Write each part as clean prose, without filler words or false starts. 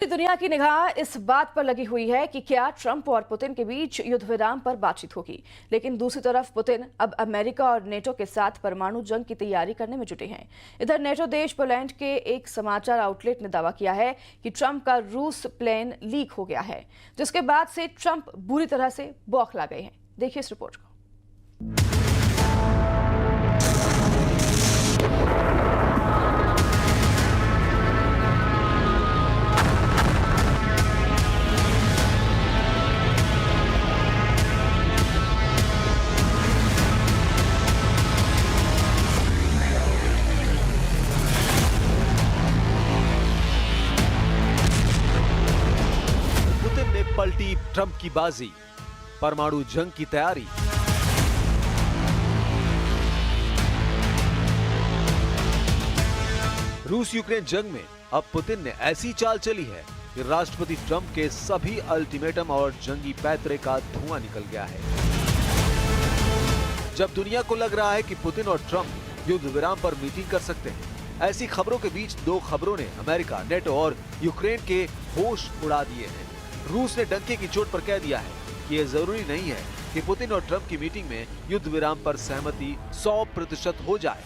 दुनिया की निगाह इस बात पर लगी हुई है कि क्या ट्रंप और पुतिन के बीच युद्ध विराम पर बातचीत होगी। लेकिन दूसरी तरफ पुतिन अब अमेरिका और नेटो के साथ परमाणु जंग की तैयारी करने में जुटे हैं। इधर नेटो देश पोलैंड के एक समाचार आउटलेट ने दावा किया है कि ट्रंप का रूस प्लेन लीक हो गया है, जिसके बाद से ट्रंप बुरी तरह से बौखला गए हैं। देखिए इस रिपोर्ट को। पलटी ट्रंप की बाजी, परमाणु जंग की तैयारी। रूस यूक्रेन जंग में अब पुतिन ने ऐसी चाल चली है कि राष्ट्रपति ट्रंप के सभी अल्टीमेटम और जंगी पैतरे का धुआं निकल गया है। जब दुनिया को लग रहा है कि पुतिन और ट्रंप युद्ध विराम पर मीटिंग कर सकते हैं, ऐसी खबरों के बीच दो खबरों ने अमेरिका, नेटो और यूक्रेन के होश उड़ा दिए हैं। रूस ने डंके की चोट पर कह दिया है कि यह जरूरी नहीं है कि पुतिन और ट्रंप की मीटिंग में युद्ध विराम पर सहमति 100% हो जाए।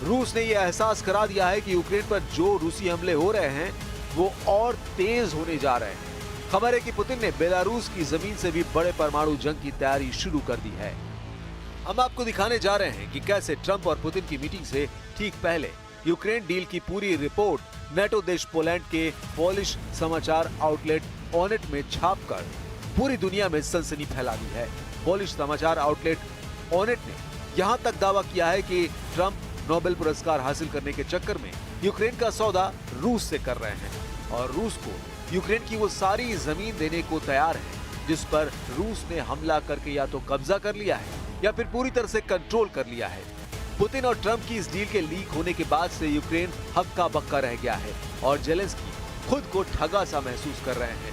रूस ने यह एहसास करा दिया है कि यूक्रेन पर जो रूसी हमले हो रहे हैं वो और तेज होने जा रहे हैं। खबर है कि पुतिन ने बेलारूस की जमीन से भी बड़े परमाणु जंग की तैयारी शुरू कर दी है। हम आपको दिखाने जा रहे हैं कि कैसे ट्रंप और पुतिन की मीटिंग से ठीक पहले यूक्रेन डील की पूरी रिपोर्ट नेटो देश पोलैंड के पोलिश समाचार आउटलेट ऑनेट में छापकर पूरी दुनिया में सनसनी फैला दी है। पोलिश समाचार आउटलेट ऑनेट ने यहां तक दावा किया है कि ट्रंप नोबेल पुरस्कार हासिल करने के चक्कर में यूक्रेन का सौदा रूस से कर रहे हैं और रूस को यूक्रेन की वो सारी जमीन देने को तैयार है जिस पर रूस ने हमला करके या तो कब्जा कर लिया है या फिर पूरी तरह से कंट्रोल कर लिया है। पुतिन और ट्रंप की इस डील के लीक होने के बाद से यूक्रेन हक्का बक्का रह गया है और जेलेंस्की खुद को ठगा सा महसूस कर रहे हैं,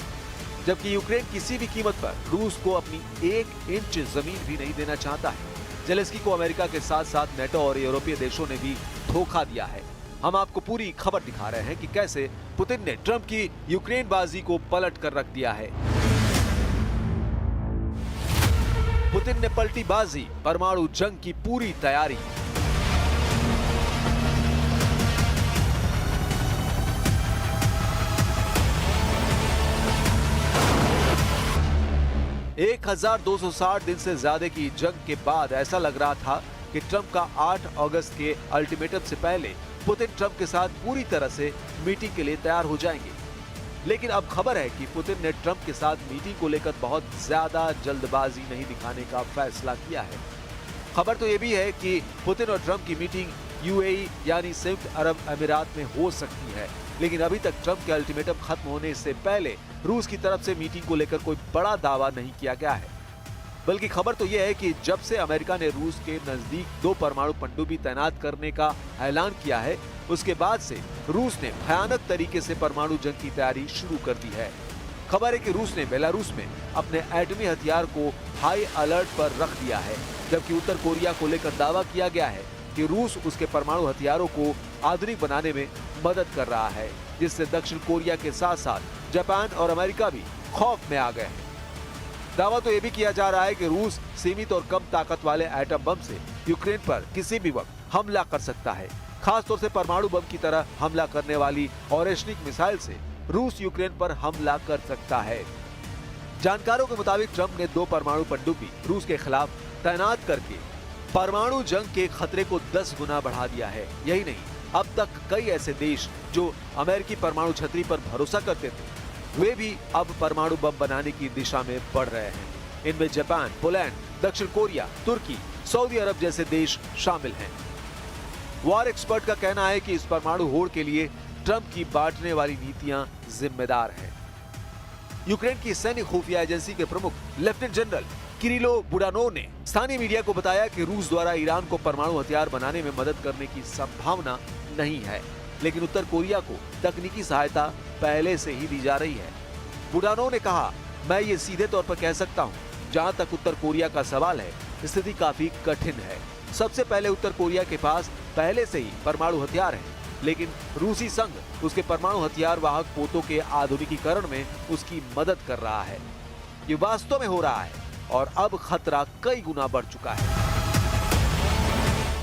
जबकि यूक्रेन किसी भी कीमत पर रूस को अपनी 1 इंच जमीन भी नहीं देना चाहता है। जेलेंस्की को अमेरिका के साथ साथ नेटो और यूरोपीय देशों ने भी धोखा दिया है। हम आपको पूरी खबर दिखा रहे हैं कि कैसे पुतिन ने ट्रंप की यूक्रेन बाजी को पलट कर रख दिया है। पुतिन ने पलटी बाजी, परमाणु जंग की पूरी तैयारी। एक 1260 दिन से ज्यादा की जंग के बाद ऐसा लग रहा था कि ट्रंप का 8 अगस्त के अल्टीमेटम से पहले पुतिन ट्रंप के साथ पूरी तरह से मीटिंग के लिए तैयार हो जाएंगे। लेकिन अब खबर है कि पुतिन ने ट्रंप के साथ मीटिंग को लेकर बहुत ज्यादा जल्दबाजी नहीं दिखाने का फैसला किया है। खबर तो ये भी है कि पुतिन और ट्रंप की मीटिंग यूएई यानी संयुक्त अरब अमीरात में हो सकती है, लेकिन अभी तक ट्रंप के अल्टीमेटम खत्म होने से पहले रूस की तरफ से मीटिंग को लेकर कोई बड़ा दावा नहीं किया गया है। बल्कि खबर तो यह है कि जब से अमेरिका ने रूस के नजदीक 2 परमाणु पनडुब्बी तैनात करने का ऐलान किया है, उसके बाद से रूस ने भयानक तरीके से परमाणु जंग की तैयारी शुरू कर दी है। खबर है कि रूस ने बेलारूस में अपने एटमी हथियार को हाई अलर्ट पर रख दिया है, जबकि उत्तर कोरिया को लेकर दावा किया गया है कि रूस उसके परमाणु हथियारों को आधुनिक बनाने में मदद कर रहा है, जिससे दक्षिण कोरिया के साथ साथ जापान और अमेरिका भी खौफ में आ गए हैं। दावा तो यह भी किया जा रहा है कि रूस सीमित और कम ताकत वाले एटम बम से यूक्रेन पर किसी भी वक्त हमला कर सकता है। खासतौर से परमाणु बम की तरह हमला करने वाली ऑरेशनिक मिसाइल से रूस यूक्रेन पर हमला कर सकता है। जानकारों के मुताबिक ट्रंप ने 2 परमाणु पनडुब्बी रूस के खिलाफ तैनात करके परमाणु जंग के खतरे को 10 गुना बढ़ा दिया है। यही नहीं, अब तक कई ऐसे देश जो अमेरिकी परमाणु छतरी पर भरोसा करते थे, वे भी अब परमाणु बम बनाने की दिशा में बढ़ रहे हैं। इनमें जापान, पोलैंड, दक्षिण कोरिया, तुर्की, सऊदी अरब जैसे देश शामिल हैं। वॉर एक्सपर्ट का कहना है कि इस परमाणु होड़ के लिए ट्रंप की बांटने वाली नीतियां जिम्मेदार हैं। यूक्रेन की सैन्य खुफिया एजेंसी के प्रमुख लेफ्टिनेंट जनरल किरिलो बुडानोव ने स्थानीय मीडिया को बताया कि रूस द्वारा ईरान को परमाणु हथियार बनाने में मदद करने की संभावना नहीं है, लेकिन उत्तर कोरिया को तकनीकी सहायता पहले से ही दी जा रही है। बुडानोव ने कहा, मैं ये सीधे तौर पर कह सकता हूँ, जहाँ तक उत्तर कोरिया का सवाल है, स्थिति काफी कठिन है। सबसे पहले उत्तर कोरिया के पास पहले से ही परमाणु हथियार है, लेकिन रूसी संघ उसके परमाणु हथियार वाहक पोतों के आधुनिकीकरण में उसकी मदद कर रहा है। ये वास्तव में हो रहा है और अब खतरा कई गुना बढ़ चुका है।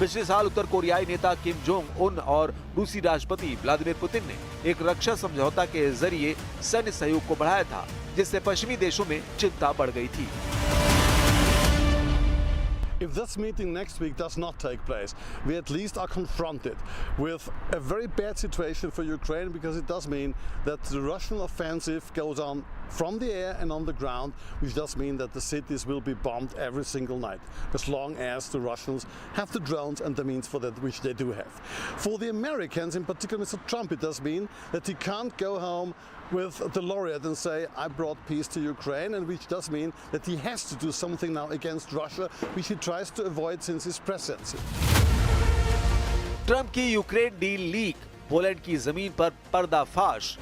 पिछले साल उत्तर कोरियाई नेता किम जोंग उन और रूसी राष्ट्रपति व्लादिमीर पुतिन ने एक रक्षा समझौता के जरिए सैन्य सहयोग को बढ़ाया था, जिससे पश्चिमी देशों में चिंता बढ़ गई थी। If this meeting next week does not take place, we at least are confronted with a very bad situation for Ukraine, because it does mean that the Russian offensive goes on from the air and on the ground, which does mean that the cities will be bombed every single night, as long as the Russians have the drones and the means for that, which they do have. For the Americans, in particular Mr. Trump, it does mean that he can't go home with the laureate and say, I brought peace to Ukraine, and which does mean that he has to do something now against Russia, which he tries to avoid since his presidency. Trump की Ukraine deal leak, Poland की जमीन पर पर्दाफाश।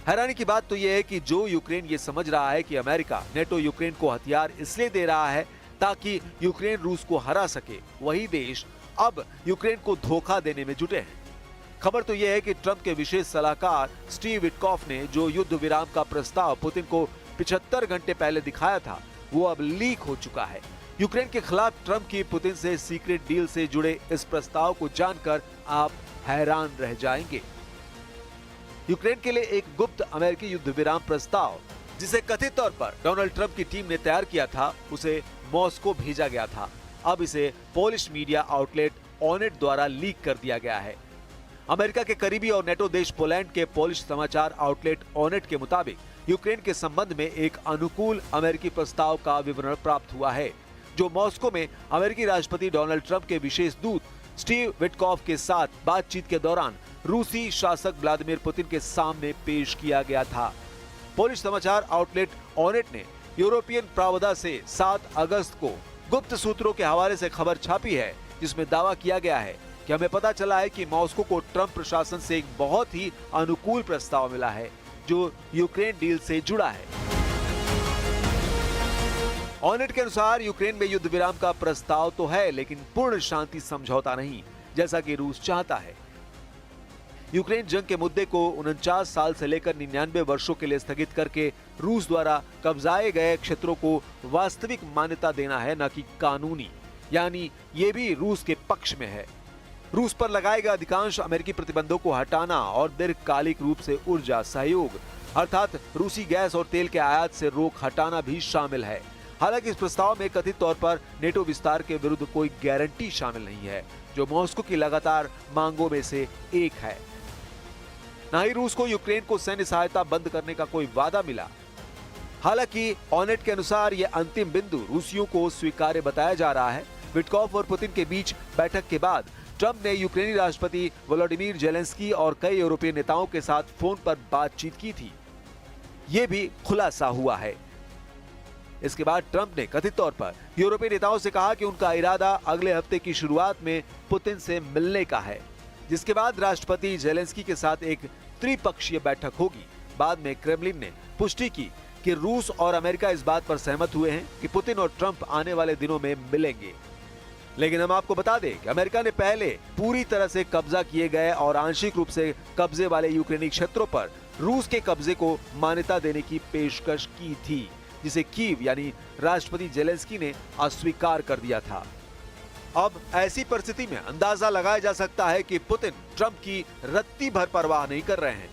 हैरानी की बात तो यह है कि जो यूक्रेन ये समझ रहा है कि अमेरिका नेटो यूक्रेन को हथियार इसलिए दे रहा है ताकि यूक्रेन रूस को हरा सके, वही देश अब यूक्रेन को धोखा देने में जुटे हैं। खबर तो यह है कि ट्रंप के विशेष सलाहकार स्टीव विटकॉफ ने जो युद्ध विराम का प्रस्ताव पुतिन को 75 घंटे पहले दिखाया था, वो अब लीक हो चुका है। यूक्रेन के खिलाफ ट्रंप की पुतिन से सीक्रेट डील से जुड़े इस प्रस्ताव को जानकर आप हैरान रह जाएंगे। यूक्रेन के लिए एक गुप्त अमेरिकी युद्ध विराम प्रस्ताव, जिसे कथित तौर पर डोनाल्ड ट्रंप की टीम ने तैयार किया था, उसे मॉस्को भेजा गया था। अब इसे पोलिश मीडिया आउटलेट ऑनेट द्वारा लीक कर दिया गया है। अमेरिका के करीबी और नेटो देश पोलैंड के पोलिश समाचार आउटलेट ऑनेट के मुताबिक यूक्रेन के संबंध में एक अनुकूल अमेरिकी प्रस्ताव का विवरण प्राप्त हुआ है, जो मॉस्को में अमेरिकी राष्ट्रपति डोनाल्ड ट्रंप के विशेष दूत स्टीव विटकॉफ के साथ बातचीत के दौरान रूसी शासक व्लादिमीर पुतिन के सामने पेश किया गया था। पोलिश समाचार आउटलेट ऑनेट ने यूरोपियन प्रावधा से 7 अगस्त को गुप्त सूत्रों के हवाले से खबर छापी है, जिसमें दावा किया गया है कि हमें पता चला है कि मॉस्को को ट्रंप प्रशासन से एक बहुत ही अनुकूल प्रस्ताव मिला है, जो यूक्रेन डील से जुड़ा है। ऑनेट के अनुसार यूक्रेन में युद्ध विराम का प्रस्ताव तो है, लेकिन पूर्ण शांति समझौता नहीं, जैसा कि रूस चाहता है। यूक्रेन जंग के मुद्दे को 49 साल से लेकर 99 वर्षों के लिए स्थगित करके रूस द्वारा कब्जाए गए क्षेत्रों को वास्तविक मान्यता देना है, न कि कानूनी, यानी ये भी रूस के पक्ष में है। रूस पर लगाए गए अधिकांश अमेरिकी प्रतिबंधों को हटाना और दीर्घकालिक रूप से ऊर्जा सहयोग अर्थात रूसी गैस और तेल के आयात से रोक हटाना भी शामिल है। हालांकि इस प्रस्ताव में कथित तौर पर नेटो विस्तार के विरुद्ध कोई गारंटी शामिल नहीं है, जो मॉस्को की लगातार मांगों में से एक है। न ही रूस को यूक्रेन को सैन्य सहायता बंद करने का कोई वादा मिला। हालांकि ऑनेट के अनुसार यह अंतिम बिंदु रूसियों को स्वीकार्य बताया जा रहा है। विटकॉफ और पुतिन के बीच बैठक के बाद ट्रंप ने यूक्रेनी राष्ट्रपति वोलोडिमीर जेलेंस्की और कई यूरोपीय नेताओं के साथ फोन पर बातचीत की थी। यह भी खुलासा हुआ है। इसके बाद ट्रंप ने कथित तौर पर यूरोपीय नेताओं से कहा कि उनका इरादा अगले हफ्ते की शुरुआत में पुतिन से मिलने का है, जिसके बाद राष्ट्रपति जेलेंस्की के साथ एक त्रिपक्षीय बैठक होगी। बाद में क्रेमलिन ने पुष्टि की कि रूस और अमेरिका इस बात पर सहमत हुए हैं कि पुतिन और ट्रंप आने वाले दिनों में मिलेंगे। लेकिन हम आपको बता दें कि अमेरिका ने पहले पूरी तरह से कब्जा किए गए और आंशिक रूप से कब्जे वाले यूक्रेनी क्षेत्रों पर रूस के कब्जे को मान्यता देने की पेशकश की थी, जिसे कीव यानी राष्ट्रपति जेलेंस्की ने अस्वीकार कर दिया था। अब ऐसी परिस्थिति में अंदाजा लगाया जा सकता है कि पुतिन ट्रंप की रत्ती भर परवाह नहीं कर रहे हैं।